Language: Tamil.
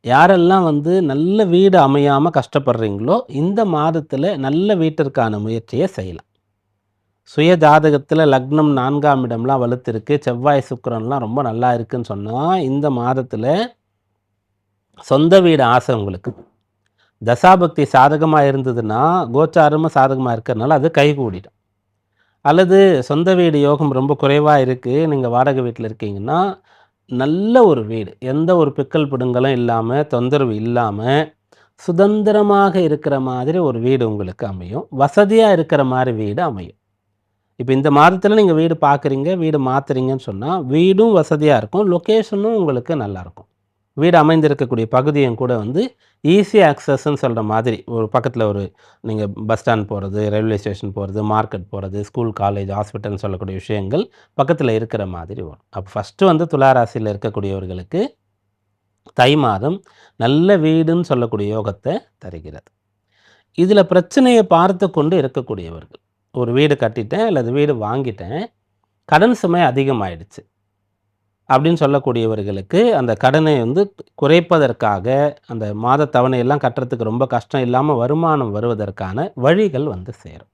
யாரெல்லாம் வந்து நல்ல வீடு அமையாம கஷ்டப்படுறீங்களோ, இந்த மாதத்தில நல்ல வீட்டிற்கான முயற்சிய செய்யலாம். சுய ஜாதகத்தில லக்னம் 4ஆம் இடம்லாம் வலுத்திருக்கு, செவ்வாய், சுக்கிரன்லாம் ரொம்ப நல்லா இருக்குன்னு சொன்னா, இந்த மாதத்தில சொந்த வீடு ஆசை உங்களுக்கு. தசாபக்தி சாதகமா இருந்ததுன்னா, கோச்சாரமும் சாதகமா இருக்கிறனால அது கைகூடிடும். அல்லது சொந்த வீடு யோகம் ரொம்ப குறைவா இருக்கு, நீங்க வாடகை வீட்ல இருக்கீங்கன்னா, நல்ல ஒரு வீடு. எந்த ஒரு பிக்கல் பிடுங்கலும் இல்லாம, தொந்தரவு இல்லாம, சுதந்திரமாக இருக்கிற மாதிரி ஒரு வீடு உங்களுக்கு அமையும். வசதியா இருக்கிற மாரி வீடு அமையும். இப்ப இந்த மாதத்தில நீங்க வீடு பார்க்குறீங்க, வீடு மாத்துறீங்கன்னு சொன்னா, வீடும் வசதியா இருக்கும். லொகேஷனும் உங்களுக்கு நல்லாருக்கும். வீடு அமைந்திருக்கக்கூடிய பகுதியும் கூட வந்து ஈஸி ஆக்சஸ்ன்னு சொல்ற மாதிரி, ஒரு பக்கத்தில ஒரு நீங்க பஸ் ஸ்டாண்ட் போறது, ரயில்வே ஸ்டேஷன் போறது, மார்க்கெட் போறது, ஸ்கூல், காலேஜ், ஹாஸ்பிட்டல்னு சொல்லக்கூடிய விஷயங்கள் பக்கத்தில இருக்கிற மாதிரி வரும். அப்ப ஃபர்ஸ்ட்டு வந்து துலா ராசியில இருக்கக்கூடியவர்களுக்கு தை மாதம் நல்ல வீடுன்னு சொல்லக்கூடிய யோகத்த தருகிறது. இதில பிரச்சனைய பார்த்துக் கொண்டு இருக்கக்கூடியவர்கள். ஒரு வீடு கட்டிட்டேன் அல்லது வீடு வாங்கிட்டேன். கடன் சுமை அதிகமாயிடுச்சு. அப்படின்னு சொல்லக்கூடியவர்களுக்கு அந்த கடனை வந்து குறைப்பதற்காக, அந்த மாத தவணையெல்லாம் கட்டுறதுக்கு ரொம்ப கஷ்டம் இல்லாம வருமானம் வருவதற்கான வழிகள் வந்து சேரும்.